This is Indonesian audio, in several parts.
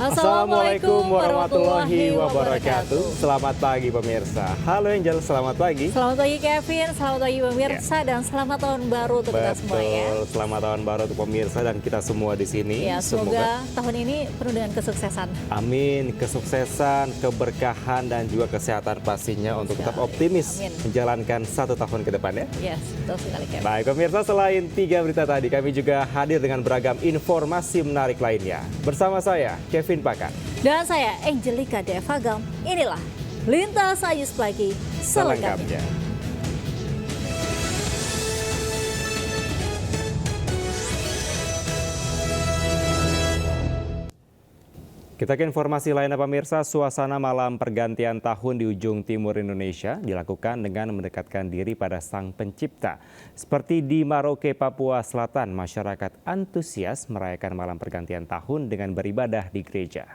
Assalamualaikum warahmatullahi wabarakatuh. Selamat pagi pemirsa. Halo Angel, selamat pagi. Selamat pagi Kevin, selamat pagi pemirsa dan selamat tahun baru untuk kita semua ya. Betul, selamat tahun baru untuk pemirsa dan kita semua di sini. Ya, semoga tahun ini penuh dengan kesuksesan. Amin, kesuksesan, keberkahan dan juga kesehatan pastinya untuk tetap optimis menjalankan satu tahun ke depan ya. Yes, betul sekali Kevin. Baik pemirsa, selain 3 berita tadi, kami juga hadir dengan beragam informasi menarik lainnya. Bersama saya, Kevin Pakan. Dan saya, Angelica Devagam. Inilah Lintas Ayus Pagi selengkapnya. Kita ke informasi lainnya pemirsa, suasana malam pergantian tahun di ujung timur Indonesia dilakukan dengan mendekatkan diri pada Sang Pencipta. Seperti di Maroke, Papua Selatan, masyarakat antusias merayakan malam pergantian tahun dengan beribadah di gereja.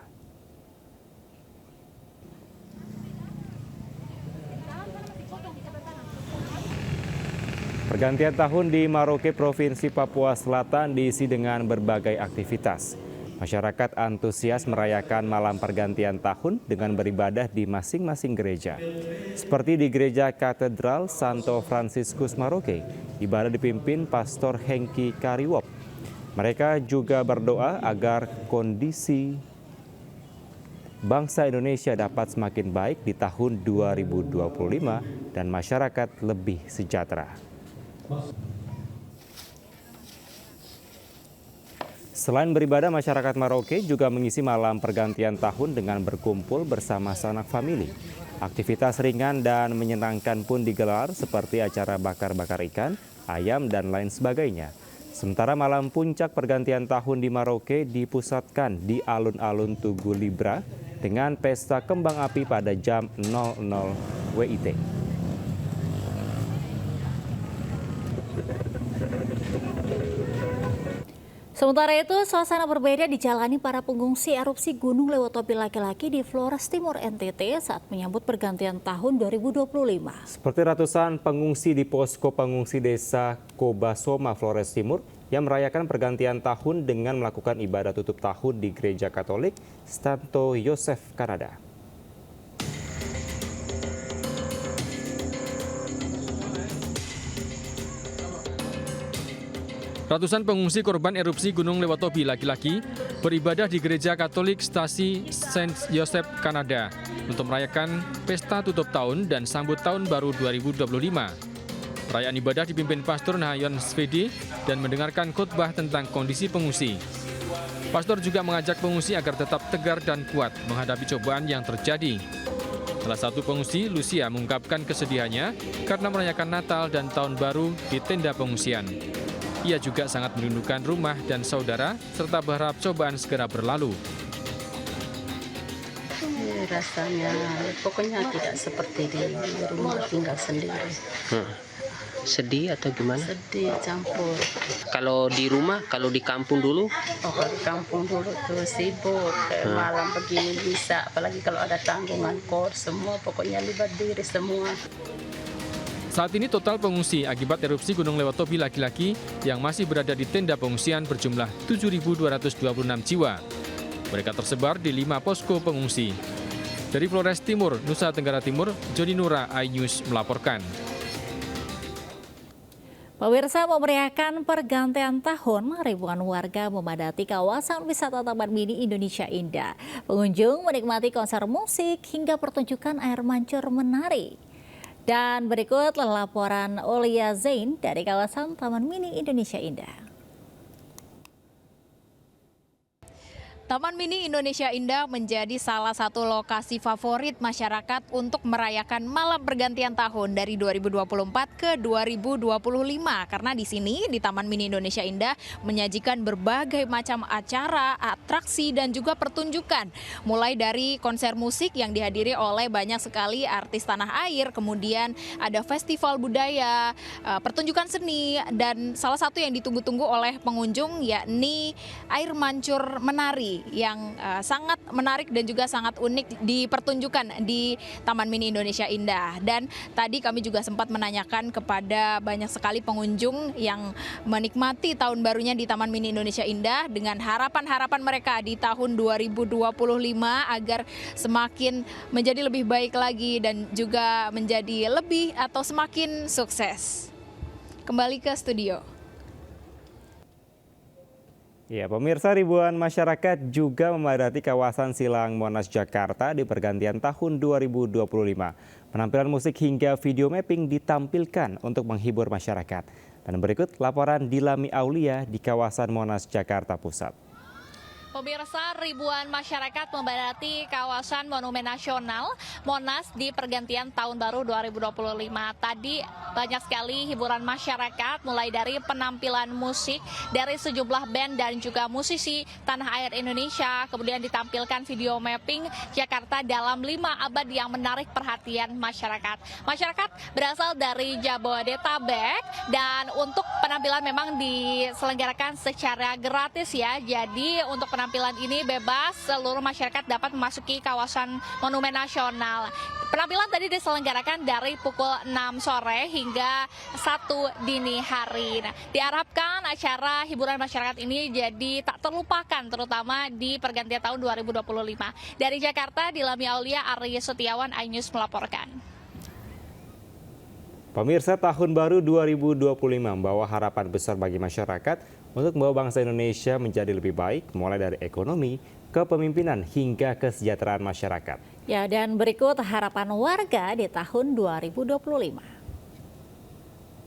Pergantian tahun di Maroke, Provinsi Papua Selatan diisi dengan berbagai aktivitas. Masyarakat antusias merayakan malam pergantian tahun dengan beribadah di masing-masing gereja. Seperti di Gereja Katedral Santo Fransiskus Maroke, ibadah dipimpin Pastor Hengki Kariwop. Mereka juga berdoa agar kondisi bangsa Indonesia dapat semakin baik di tahun 2025 dan masyarakat lebih sejahtera. Selain beribadah, masyarakat Maroke juga mengisi malam pergantian tahun dengan berkumpul bersama sanak famili. Aktivitas ringan dan menyenangkan pun digelar seperti acara bakar-bakar ikan, ayam, dan lain sebagainya. Sementara malam puncak pergantian tahun di Maroke dipusatkan di alun-alun Tugu Libra dengan pesta kembang api pada jam 00 WIT. Sementara itu, suasana berbeda dijalani para pengungsi erupsi Gunung Lewotopi laki-laki di Flores Timur NTT saat menyambut pergantian tahun 2025. Seperti ratusan pengungsi di posko pengungsi desa Kobasoma, Flores Timur, yang merayakan pergantian tahun dengan melakukan ibadah tutup tahun di Gereja Katolik Santo Yosef, Kanada. Ratusan pengungsi korban erupsi Gunung Lewotopi laki-laki beribadah di Gereja Katolik Stasi Saint Joseph, Kanada untuk merayakan pesta tutup tahun dan sambut tahun baru 2025. Perayaan ibadah dipimpin Pastor Nahayon Svedi dan mendengarkan khotbah tentang kondisi pengungsi. Pastor juga mengajak pengungsi agar tetap tegar dan kuat menghadapi cobaan yang terjadi. Salah satu pengungsi, Lucia, mengungkapkan kesedihannya karena merayakan Natal dan Tahun Baru di tenda pengungsian. Ia juga sangat merindukan rumah dan saudara, serta berharap cobaan segera berlalu. Rasanya pokoknya tidak seperti di rumah tinggal sendiri. Sedih atau gimana? Sedih campur. Kalau di rumah, kalau di kampung dulu? Oh, kalau di kampung dulu tuh sibuk, kayak malam begini bisa, apalagi kalau ada tanggungan kos semua, pokoknya libat diri semua. Saat ini total pengungsi akibat erupsi Gunung Lewotopi laki-laki yang masih berada di tenda pengungsian berjumlah 7.226 jiwa. Mereka tersebar di 5 posko pengungsi. Dari Flores Timur, Nusa Tenggara Timur, Joni Nura, iNews melaporkan. Pemirsa, memeriahkan pergantian tahun, ribuan warga memadati kawasan wisata Taman Mini Indonesia Indah. Pengunjung menikmati konser musik hingga pertunjukan air mancur menari. Dan berikut laporan Olia Zain dari kawasan Taman Mini Indonesia Indah. Taman Mini Indonesia Indah menjadi salah satu lokasi favorit masyarakat untuk merayakan malam pergantian tahun dari 2024 ke 2025. Karena di sini, di Taman Mini Indonesia Indah, menyajikan berbagai macam acara, atraksi, dan juga pertunjukan. Mulai dari konser musik yang dihadiri oleh banyak sekali artis tanah air, kemudian ada festival budaya, pertunjukan seni, dan salah satu yang ditunggu-tunggu oleh pengunjung yakni air mancur menari. lagi yang sangat menarik dan juga sangat unik dipertunjukkan di Taman Mini Indonesia Indah. Dan tadi kami juga sempat menanyakan kepada banyak sekali pengunjung yang menikmati tahun barunya di Taman Mini Indonesia Indah dengan harapan-harapan mereka di tahun 2025 agar semakin menjadi lebih baik lagi dan juga menjadi lebih atau semakin sukses. Kembali ke studio. Ya, pemirsa, ribuan masyarakat juga memadati kawasan Silang Monas Jakarta di pergantian tahun 2025. Penampilan musik hingga video mapping ditampilkan untuk menghibur masyarakat. Dan berikut laporan Dilami Aulia di kawasan Monas Jakarta Pusat. Pemirsa, ribuan masyarakat memadati kawasan Monumen Nasional Monas di pergantian tahun baru 2025. Tadi banyak sekali hiburan masyarakat, mulai dari penampilan musik dari sejumlah band dan juga musisi tanah air Indonesia. Kemudian ditampilkan video mapping Jakarta dalam 5 abad yang menarik perhatian masyarakat. Masyarakat berasal dari Jabodetabek dan untuk penampilan memang diselenggarakan secara gratis ya. Jadi untuk penampilan ini bebas, seluruh masyarakat dapat memasuki kawasan Monumen Nasional. Penampilan tadi diselenggarakan dari pukul 6 sore hingga 1 dini hari. Nah, diharapkan acara hiburan masyarakat ini jadi tak terlupakan, terutama di pergantian tahun 2025. Dari Jakarta, Dilami Aulia, Arya Setiawan, iNews melaporkan. Pemirsa, tahun baru 2025 membawa harapan besar bagi masyarakat untuk membawa bangsa Indonesia menjadi lebih baik, mulai dari ekonomi, kepemimpinan, hingga kesejahteraan masyarakat. Ya, dan berikut harapan warga di tahun 2025.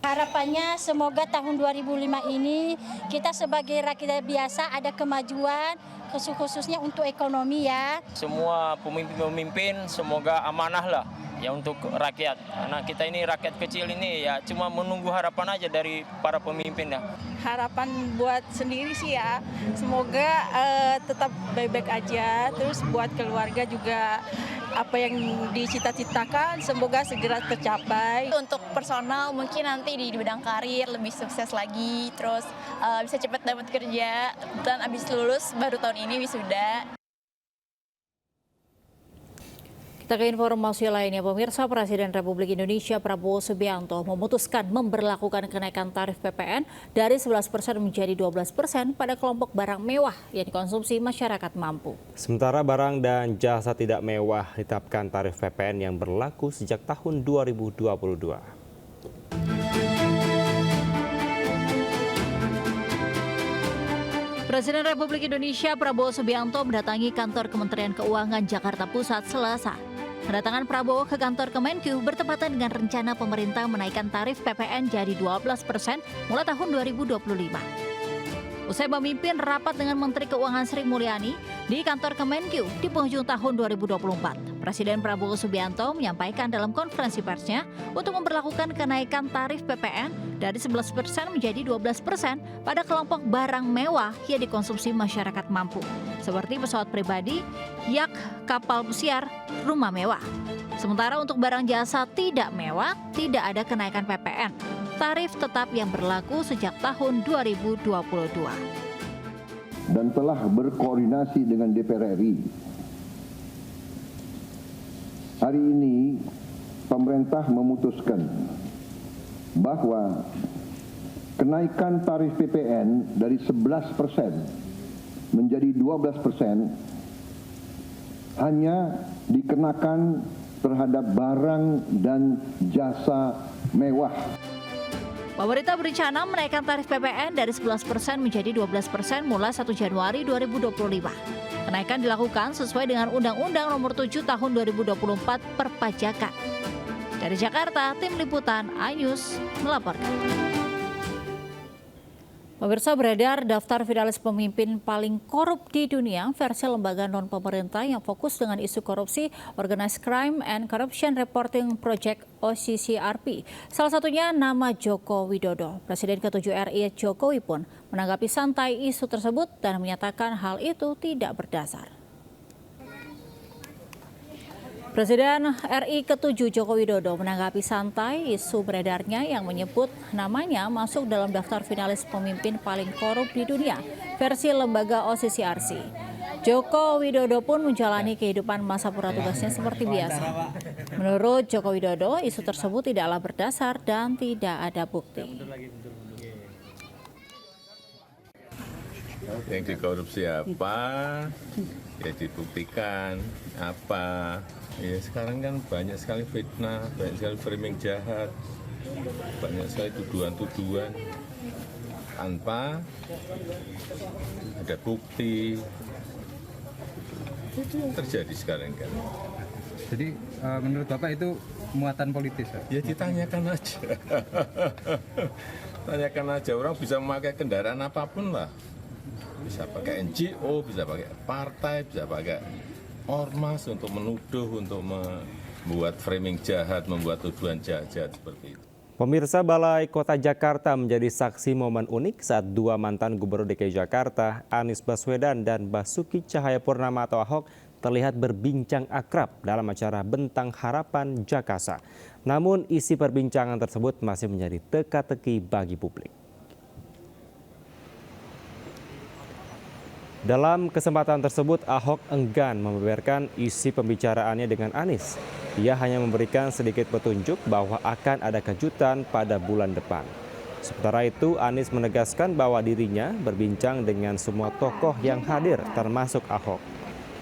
Harapannya semoga tahun 2005 ini kita sebagai rakyat biasa ada kemajuan, khususnya untuk ekonomi ya. Semua pemimpin-pemimpin semoga amanah lah ya untuk rakyat. Karena kita ini rakyat kecil ini ya cuma menunggu harapan aja dari para pemimpin ya. Harapan buat sendiri sih ya, semoga tetap baik-baik aja. Terus buat keluarga juga apa yang dicita-citakan semoga segera tercapai. Untuk personal mungkin nanti di bidang karir lebih sukses lagi, terus bisa cepat dapat kerja dan habis lulus baru tahun ini wisuda. Kita ke informasi lainnya, pemirsa. Presiden Republik Indonesia Prabowo Subianto memutuskan memberlakukan kenaikan tarif PPN dari 11% menjadi 12% pada kelompok barang mewah yang dikonsumsi masyarakat mampu. Sementara barang dan jasa tidak mewah ditetapkan tarif PPN yang berlaku sejak tahun 2022. Presiden Republik Indonesia Prabowo Subianto mendatangi kantor Kementerian Keuangan Jakarta Pusat Selasa. Kedatangan Prabowo ke kantor Kemenkeu bertepatan dengan rencana pemerintah menaikkan tarif PPN jadi 12% mulai tahun 2025. Usai memimpin rapat dengan Menteri Keuangan Sri Mulyani di kantor Kemenkeu di penghujung tahun 2024, Presiden Prabowo Subianto menyampaikan dalam konferensi persnya untuk memberlakukan kenaikan tarif PPN dari 11% menjadi 12% pada kelompok barang mewah yang dikonsumsi masyarakat mampu, seperti pesawat pribadi, yacht, kapal pesiar, rumah mewah. Sementara untuk barang jasa tidak mewah, tidak ada kenaikan PPN. Tarif tetap yang berlaku sejak tahun 2022. Dan telah berkoordinasi dengan DPR RI. Hari ini pemerintah memutuskan bahwa kenaikan tarif PPN dari 11% menjadi 12% hanya dikenakan terhadap barang dan jasa mewah. Pemerintah berencana menaikkan tarif PPN dari 11% menjadi 12% mulai 1 Januari 2025. Kenaikan dilakukan sesuai dengan Undang-Undang Nomor 7 Tahun 2024 Perpajakan. Dari Jakarta, Tim Liputan iNews melaporkan. Pemirsa, beredar daftar finalis pemimpin paling korup di dunia versi lembaga non-pemerintah yang fokus dengan isu korupsi Organized Crime and Corruption Reporting Project OCCRP. Salah satunya nama Joko Widodo. Presiden ke-7 RI Jokowi pun menanggapi santai isu tersebut dan menyatakan hal itu tidak berdasar. Presiden RI ke-7 Joko Widodo menanggapi santai isu beredarnya yang menyebut namanya masuk dalam daftar finalis pemimpin paling korup di dunia versi lembaga OCCRC. Joko Widodo pun menjalani kehidupan masa pura tugasnya seperti biasa. Menurut Joko Widodo, isu tersebut tidaklah berdasar dan tidak ada bukti. Yang dikorupsi apa, ya dibuktikan apa. Ya sekarang kan banyak sekali fitnah, banyak sekali framing jahat, banyak sekali tuduhan-tuduhan tanpa ada bukti. Itu yang terjadi sekarang kan. Jadi menurut Bapak itu muatan politis? Ya ditanyakan aja. Tanyakan aja, orang bisa memakai kendaraan apapun lah. Bisa pakai NGO, bisa pakai partai, bisa pakai ormas untuk menuduh, untuk membuat framing jahat, membuat tuduhan jahat seperti itu. Pemirsa, Balai Kota Jakarta menjadi saksi momen unik saat dua mantan Gubernur DKI Jakarta, Anies Baswedan dan Basuki Cahayapurnama atau Ahok, terlihat berbincang akrab dalam acara Bentang Harapan Jakasa. Namun isi perbincangan tersebut masih menjadi teka-teki bagi publik. Dalam kesempatan tersebut, Ahok enggan membeberkan isi pembicaraannya dengan Anies. Ia hanya memberikan sedikit petunjuk bahwa akan ada kejutan pada bulan depan. Sementara itu, Anies menegaskan bahwa dirinya berbincang dengan semua tokoh yang hadir, termasuk Ahok.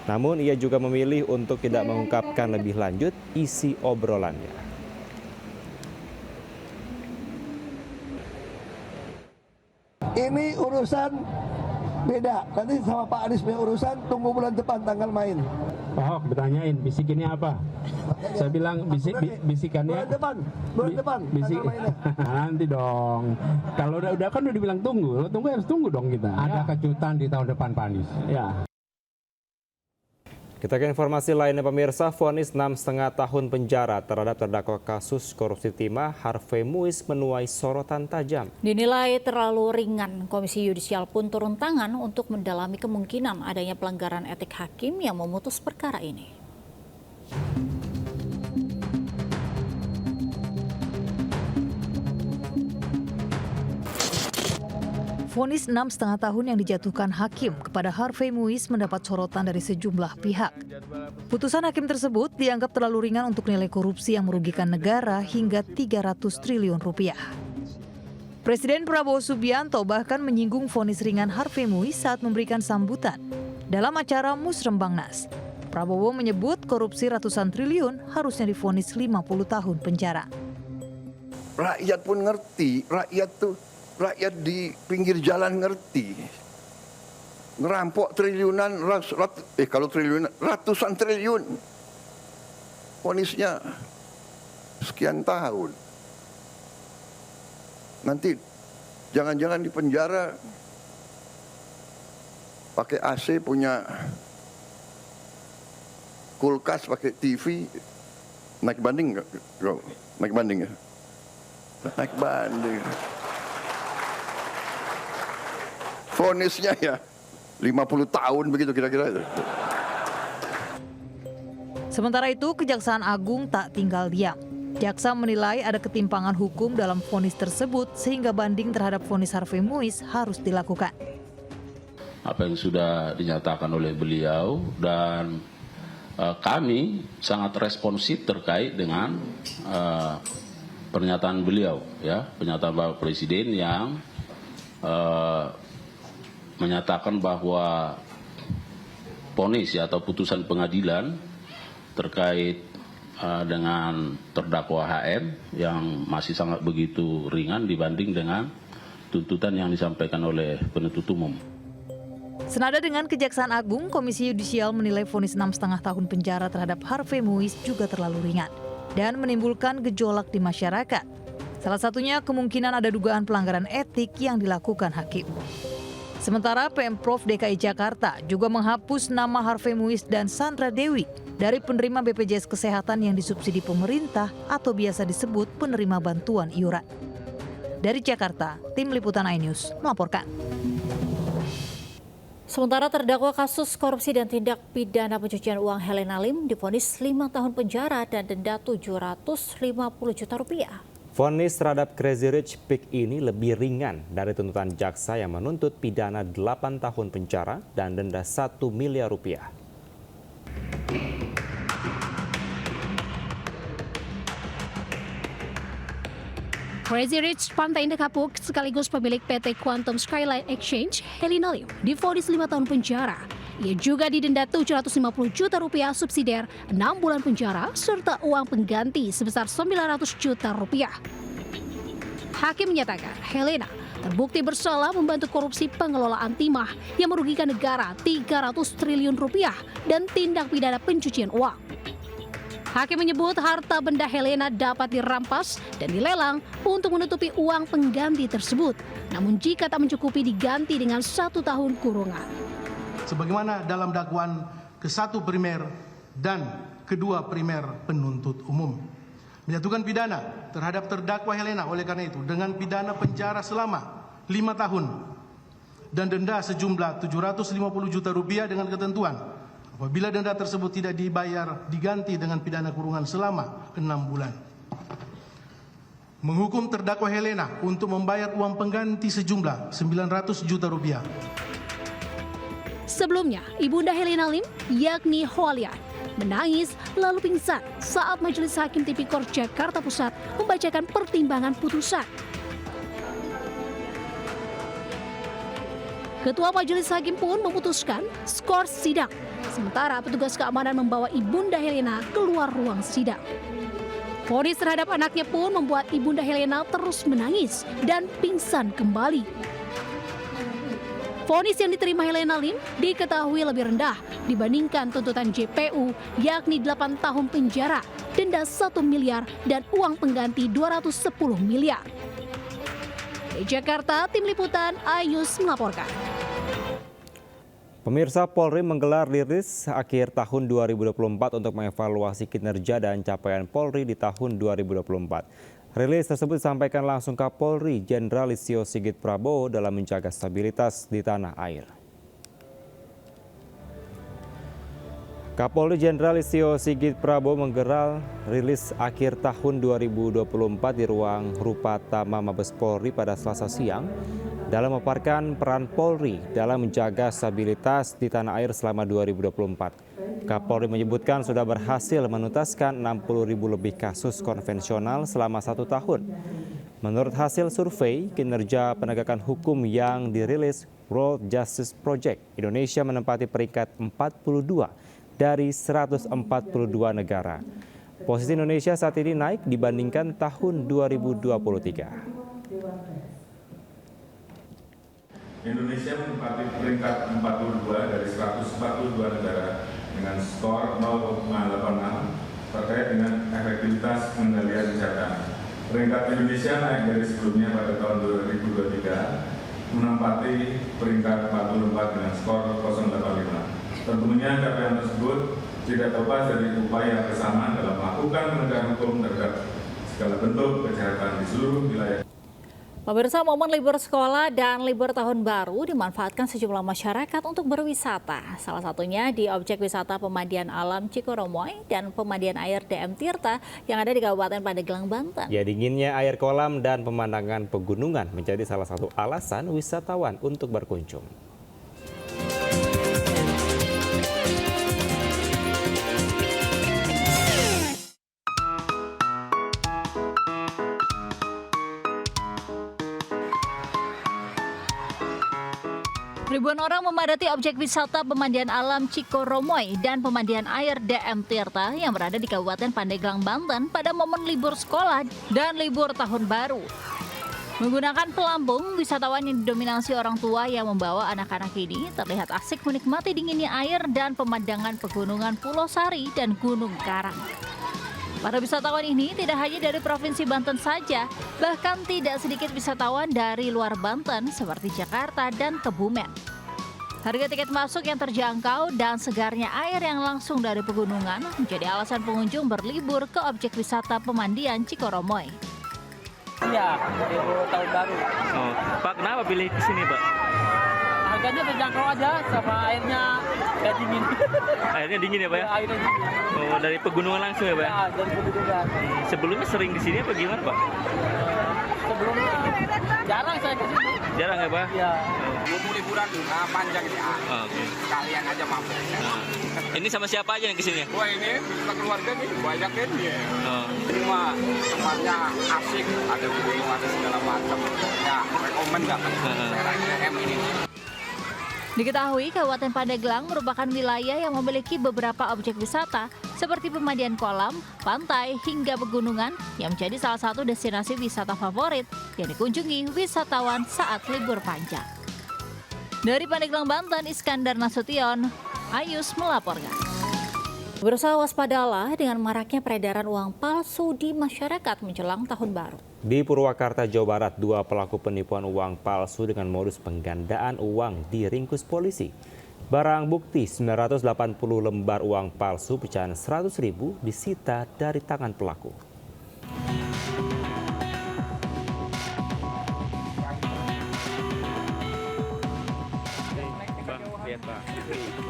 Namun, ia juga memilih untuk tidak mengungkapkan lebih lanjut isi obrolannya. Ini urusan beda, nanti sama Pak Anies punya urusan, tunggu bulan depan tanggal main. Ahok ditanyain bisikinnya apa? Saya bilang bisikannya bulan depan bisik nanti dong. Kalau udah kan udah dibilang tunggu harus tunggu dong kita. Ada kejutan di tahun depan Pak Anies. Ya. Kita ke informasi lainnya, pemirsa. Vonis 6,5 tahun penjara terhadap terdakwa kasus korupsi timah Harvey Muiz menuai sorotan tajam. Dinilai terlalu ringan, Komisi Yudisial pun turun tangan untuk mendalami kemungkinan adanya pelanggaran etik hakim yang memutus perkara ini. Vonis 6,5 tahun yang dijatuhkan hakim kepada Harvey Muiz mendapat sorotan dari sejumlah pihak. Putusan hakim tersebut dianggap terlalu ringan untuk nilai korupsi yang merugikan negara hingga 300 triliun rupiah. Presiden Prabowo Subianto bahkan menyinggung vonis ringan Harvey Muiz saat memberikan sambutan dalam acara Musrembangnas. Prabowo menyebut korupsi ratusan triliun harusnya divonis 50 tahun penjara. Rakyat pun ngerti, rakyat di pinggir jalan ngerti. Ngerampok triliunan, kalau triliunan, ratusan triliun. Vonisnya sekian tahun. Nanti jangan-jangan di penjara pakai AC, punya kulkas, pakai TV, naik banding nggak? Naik banding ya? Naik banding. Vonisnya ya 50 tahun begitu kira-kira. Sementara itu, Kejaksaan Agung tak tinggal diam. Jaksa menilai ada ketimpangan hukum dalam vonis tersebut sehingga banding terhadap vonis Harvey Muiz harus dilakukan. Apa yang sudah dinyatakan oleh beliau dan kami sangat responsif terkait dengan pernyataan beliau, ya, pernyataan Bapak Presiden yang menyatakan bahwa vonis atau putusan pengadilan terkait dengan terdakwa HM yang masih sangat begitu ringan dibanding dengan tuntutan yang disampaikan oleh penuntut umum. Senada dengan Kejaksaan Agung, Komisi Yudisial menilai vonis 6,5 tahun penjara terhadap Harvey Muiz juga terlalu ringan dan menimbulkan gejolak di masyarakat. Salah satunya kemungkinan ada dugaan pelanggaran etik yang dilakukan hakim. Sementara Pemprov DKI Jakarta juga menghapus nama Harvey Muiz dan Sandra Dewi dari penerima BPJS Kesehatan yang disubsidi pemerintah atau biasa disebut penerima bantuan iuran. Dari Jakarta, Tim Liputan iNews melaporkan. Sementara terdakwa kasus korupsi dan tindak pidana pencucian uang Helena Lim divonis 5 tahun penjara dan denda 750 juta rupiah. Vonis terhadap Crazy Rich Pig ini lebih ringan dari tuntutan jaksa yang menuntut pidana 8 tahun penjara dan denda 1 miliar rupiah. Crazy Rich Pantai Indah Kapuk sekaligus pemilik PT Quantum Skyline Exchange, Helena Lim, divonis 5 tahun penjara. Ia juga didenda 750 juta rupiah subsidiar, 6 bulan penjara, serta uang pengganti sebesar 900 juta rupiah. Hakim menyatakan Helena terbukti bersalah membantu korupsi pengelolaan timah yang merugikan negara 300 triliun rupiah dan tindak pidana pencucian uang. Hakim menyebut harta benda Helena dapat dirampas dan dilelang untuk menutupi uang pengganti tersebut. Namun jika tak mencukupi diganti dengan 1 tahun kurungan. Sebagaimana dalam dakwaan ke-1 primer dan kedua primer penuntut umum. Menjatuhkan pidana terhadap terdakwa Helena oleh karena itu dengan pidana penjara selama 5 tahun dan denda sejumlah 750 juta rupiah dengan ketentuan apabila denda tersebut tidak dibayar diganti dengan pidana kurungan selama 6 bulan. Menghukum terdakwa Helena untuk membayar uang pengganti sejumlah 900 juta rupiah. Sebelumnya, ibunda Helena Lim, yakni Holia, menangis lalu pingsan saat Majelis Hakim Tipikor Jakarta Pusat membacakan pertimbangan putusan. Ketua Majelis Hakim pun memutuskan skor sidang, sementara petugas keamanan membawa ibunda Helena keluar ruang sidang. Vonis terhadap anaknya pun membuat ibunda Helena terus menangis dan pingsan kembali. Vonis yang diterima Helena Lim diketahui lebih rendah dibandingkan tuntutan JPU, yakni 8 tahun penjara, denda 1 miliar dan uang pengganti 210 miliar. Di Jakarta, Tim Liputan iNews melaporkan. Pemirsa, Polri menggelar rilis akhir tahun 2024 untuk mengevaluasi kinerja dan capaian Polri di tahun 2024. Rilis tersebut disampaikan langsung Kapolri Jenderal Listio Sigit Prabowo dalam menjaga stabilitas di tanah air. Kapolri Jenderal Listio Sigit Prabowo menggelar rilis akhir tahun 2024 di ruang Rupatama Mabes Polri pada Selasa siang dalam memaparkan peran Polri dalam menjaga stabilitas di tanah air selama 2024. Kapolri menyebutkan sudah berhasil menuntaskan 60.000 lebih kasus konvensional selama 1 tahun. Menurut hasil survei kinerja penegakan hukum yang dirilis World Justice Project, Indonesia menempati peringkat 42 dari 142 negara. Posisi Indonesia saat ini naik dibandingkan tahun 2023. Indonesia menempati peringkat 42 dari 142 negara dengan skor 0,86 terkait dengan efektivitas pengendalian kesehatan. Peringkat Indonesia naik dari sebelumnya pada tahun 2023 menempati peringkat 44 dengan skor 0,85. Tentunya capaian tersebut tidak lepas dari upaya bersama dalam melakukan penegakan hukum terhadap segala bentuk kejahatan di seluruh wilayah. Pemirsa, momen libur sekolah dan libur tahun baru dimanfaatkan sejumlah masyarakat untuk berwisata. Salah satunya di objek wisata pemandian alam Cikoromoy dan pemandian air DM Tirta yang ada di Kabupaten Pandeglang, Banten. Ya, dinginnya air kolam dan pemandangan pegunungan menjadi salah satu alasan wisatawan untuk berkunjung. Ribuan orang memadati objek wisata pemandian alam Cikoromoy dan pemandian air DM Tirta yang berada di Kabupaten Pandeglang, Banten pada momen libur sekolah dan libur tahun baru. Menggunakan pelampung, wisatawan yang didominasi orang tua yang membawa anak-anak ini terlihat asik menikmati dinginnya air dan pemandangan pegunungan Pulau Sari dan Gunung Karang. Para wisatawan ini tidak hanya dari Provinsi Banten saja, bahkan tidak sedikit wisatawan dari luar Banten seperti Jakarta dan Kebumen. Harga tiket masuk yang terjangkau dan segarnya air yang langsung dari pegunungan menjadi alasan pengunjung berlibur ke objek wisata pemandian Cikoromoy. Iya, libur tahun baru. Oh, Pak, kenapa pilih ke sini, Pak? Harganya terjangkau aja, sama airnya Airnya dingin. Airnya dingin ya Pak ya? Airnya dingin. Oh, dari pegunungan langsung ya Pak? Ya, dari pegunungan. Sebelumnya sering di sini apa gimana Pak? Sebelumnya jarang saya ke sini. Jarang ya Pak? Iya. Mau liburan panjang ini. Oke. Kalian aja mampu. Ini sama siapa aja yang kesini? Wah ini kita keluarga nih banyak kan ya. Ini mah tempatnya asik, ada gunung, ada segala macam. Ya, rekomend lah. Daerahnya ini. Diketahui Kabupaten Pandeglang merupakan wilayah yang memiliki beberapa objek wisata seperti pemandian kolam, pantai, hingga pegunungan yang menjadi salah satu destinasi wisata favorit yang dikunjungi wisatawan saat libur panjang. Dari Pandeglang, Banten, Iskandar Nasution, Ayus melaporkan. Berusaha waspadalah dengan maraknya peredaran uang palsu di masyarakat menjelang tahun baru. Di Purwakarta, Jawa Barat, 2 pelaku penipuan uang palsu dengan modus penggandaan uang diringkus polisi. Barang bukti 980 lembar uang palsu pecahan 100.000 disita dari tangan pelaku.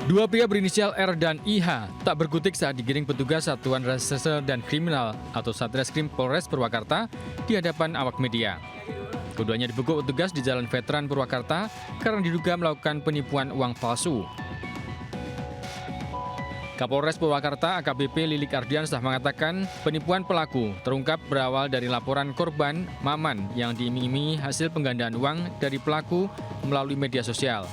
Dua pria berinisial R dan IH tak berkutik saat digiring petugas Satuan Reserse dan Kriminal atau Satreskrim Polres Purwakarta di hadapan awak media. Keduanya dibekuk petugas di Jalan Veteran Purwakarta karena diduga melakukan penipuan uang palsu. Kapolres Purwakarta AKBP Lilik Ardiansyah mengatakan penipuan pelaku terungkap berawal dari laporan korban Maman yang diiming-imingi hasil penggandaan uang dari pelaku melalui media sosial.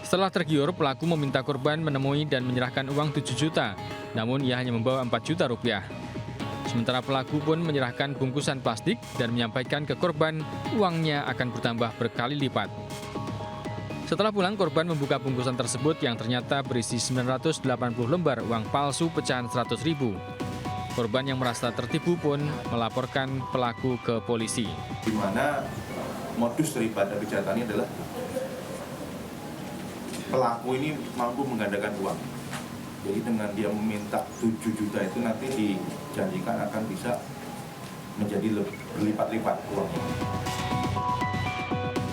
Setelah tergiur, pelaku meminta korban menemui dan menyerahkan uang 7 juta, namun ia hanya membawa 4 juta rupiah. Sementara pelaku pun menyerahkan bungkusan plastik dan menyampaikan ke korban uangnya akan bertambah berkali lipat. Setelah pulang, korban membuka bungkusan tersebut yang ternyata berisi 980 lembar uang palsu pecahan 100.000. Korban yang merasa tertipu pun melaporkan pelaku ke polisi. Di mana modus daripada kejahatan ini adalah pelaku ini mampu menggandakan uang. Jadi dengan dia meminta 7 juta itu nanti dijanjikan akan bisa menjadi berlipat-lipat uangnya.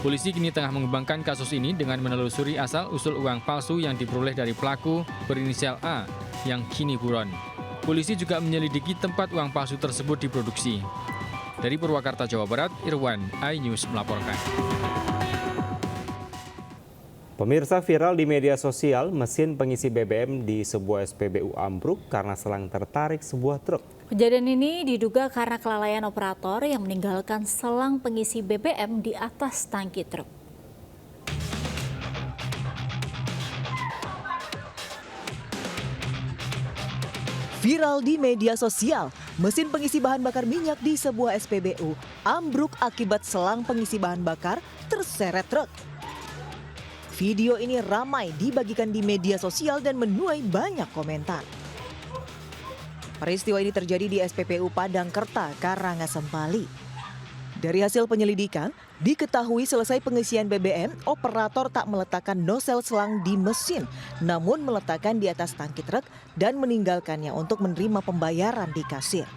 Polisi kini tengah mengembangkan kasus ini dengan menelusuri asal-usul uang palsu yang diperoleh dari pelaku berinisial A yang kini buron. Polisi juga menyelidiki tempat uang palsu tersebut diproduksi. Dari Purwakarta, Jawa Barat, Irwan, iNews melaporkan. Pemirsa, viral di media sosial, mesin pengisi BBM di sebuah SPBU ambruk karena selang tertarik sebuah truk. Kejadian ini diduga karena kelalaian operator yang meninggalkan selang pengisi BBM di atas tangki truk. Viral di media sosial, mesin pengisi bahan bakar minyak di sebuah SPBU ambruk akibat selang pengisi bahan bakar terseret truk. Video ini ramai dibagikan di media sosial dan menuai banyak komentar. Peristiwa ini terjadi di SPBU Padangkerta, Karangasembali. Dari hasil penyelidikan, diketahui selesai pengisian BBM, operator tak meletakkan nosel selang di mesin, namun meletakkan di atas tangki truk dan meninggalkannya untuk menerima pembayaran di kasir.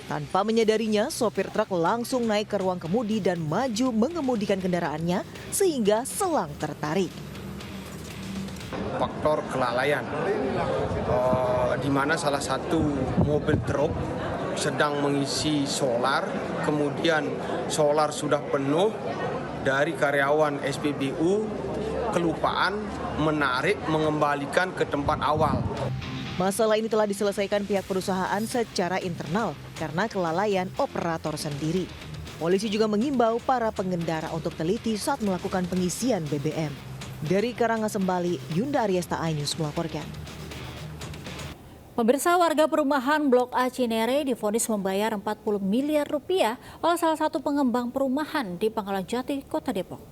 Tanpa menyadarinya, sopir truk langsung naik ke ruang kemudi dan maju mengemudikan kendaraannya sehingga selang tertarik. Faktor kelalaian, di mana salah satu mobil truk sedang mengisi solar, kemudian solar sudah penuh, dari karyawan SPBU kelupaan menarik mengembalikan ke tempat awal. Masalah ini telah diselesaikan pihak perusahaan secara internal karena kelalaian operator sendiri. Polisi juga mengimbau para pengendara untuk teliti saat melakukan pengisian BBM. Dari Karangasembali, Yunda Ariesta, iNews melaporkan. Pemirsa, warga perumahan Blok A Cinere divonis membayar 40 miliar rupiah oleh salah satu pengembang perumahan di Pangkalan Jati, Kota Depok.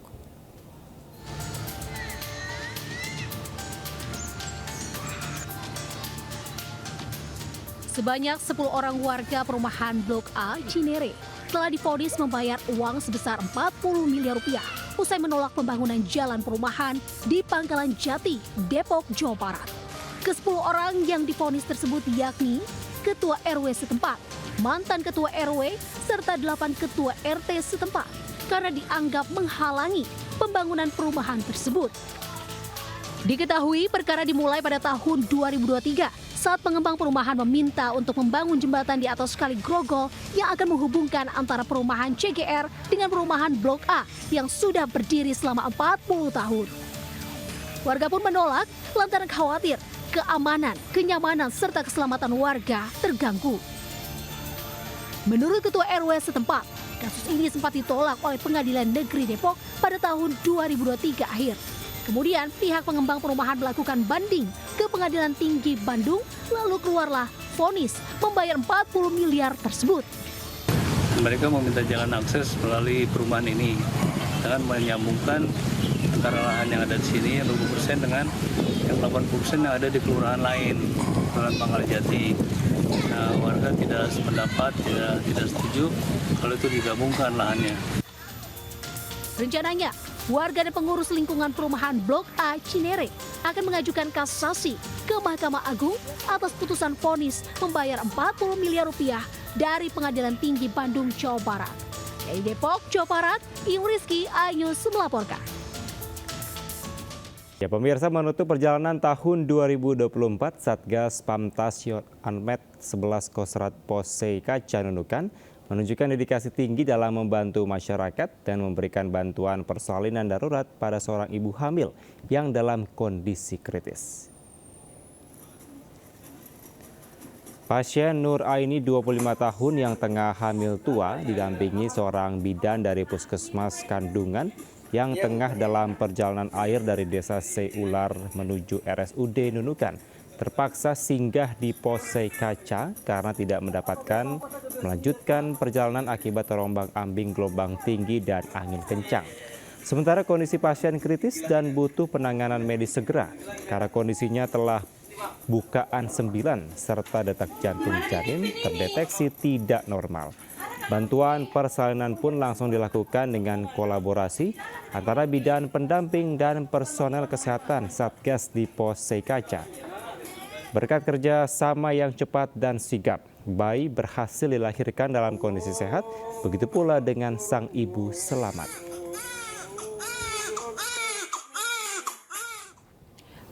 Sebanyak 10 orang warga perumahan Blok A Cinere telah divonis membayar uang sebesar 40 miliar rupiah usai menolak pembangunan jalan perumahan di Pangkalan Jati, Depok, Jawa Barat. Ke-10 orang yang divonis tersebut yakni Ketua RW setempat, mantan Ketua RW, serta 8 Ketua RT setempat karena dianggap menghalangi pembangunan perumahan tersebut. Diketahui perkara dimulai pada tahun 2023 saat pengembang perumahan meminta untuk membangun jembatan di atas Kali Grogol yang akan menghubungkan antara perumahan CGR dengan perumahan Blok A yang sudah berdiri selama 40 tahun. Warga pun menolak lantaran khawatir keamanan, kenyamanan, serta keselamatan warga terganggu. Menurut Ketua RW setempat, kasus ini sempat ditolak oleh Pengadilan Negeri Depok pada tahun 2023 akhir. Kemudian pihak pengembang perumahan melakukan banding ke Pengadilan Tinggi Bandung, lalu keluarlah vonis membayar 40 miliar tersebut. Mereka meminta jalan akses melalui perumahan ini dengan menyambungkan antara lahan yang ada di sini 20% dengan yang 80% yang ada di kelurahan lain, Kelurahan Pangkaljati. Nah, warga tidak sependapat, tidak setuju kalau itu digabungkan lahannya. Rencananya, warga dan pengurus lingkungan perumahan Blok A Cinere akan mengajukan kasasi ke Mahkamah Agung atas putusan vonis membayar 40 miliar rupiah dari Pengadilan Tinggi Bandung, Jawa Barat. Dari Depok, Jawa Barat, Ibu Rizky Ayus melaporkan. Ya, pemirsa, menutup perjalanan tahun 2024, Satgas Pamtasyon Anmet 11 Kostrat Posei Kaca Nunukan menunjukkan dedikasi tinggi dalam membantu masyarakat dan memberikan bantuan persalinan darurat pada seorang ibu hamil yang dalam kondisi kritis. Pasien Nur Aini 25 tahun yang tengah hamil tua didampingi seorang bidan dari Puskesmas Kandungan yang tengah dalam perjalanan air dari desa Seular menuju RSUD Nunukan terpaksa singgah di Posei Kaca karena tidak mendapatkan melanjutkan perjalanan akibat terombang-ambing gelombang tinggi dan angin kencang. Sementara kondisi pasien kritis dan butuh penanganan medis segera karena kondisinya telah bukaan 9 serta detak jantung janin terdeteksi tidak normal. Bantuan persalinan pun langsung dilakukan dengan kolaborasi antara bidan pendamping dan personel kesehatan Satgas di Posei Kaca. Berkat kerja sama yang cepat dan sigap, bayi berhasil dilahirkan dalam kondisi sehat, begitu pula dengan sang ibu selamat.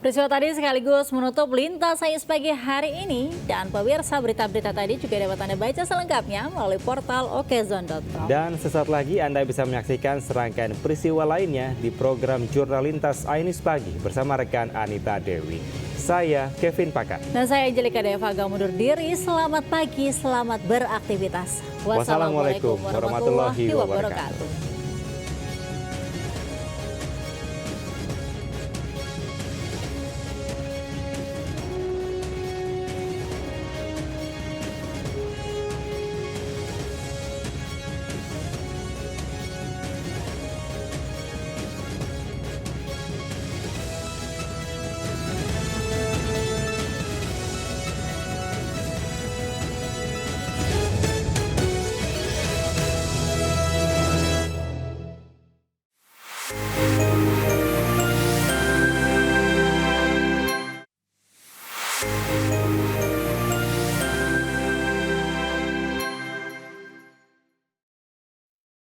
Peristiwa tadi sekaligus menutup Lintas Sains pagi hari ini. Dan pemirsa, berita-berita tadi juga dapat Anda baca selengkapnya melalui portal okezone.com. Dan sesaat lagi Anda bisa menyaksikan serangkaian peristiwa lainnya di program Jurnal Lintas Ainis Pagi bersama rekan Anita Dewi. Saya Kevin Pakar. Dan saya Angelika Devaga mundur diri. Selamat pagi, selamat beraktivitas. Wassalamualaikum warahmatullahi wabarakatuh.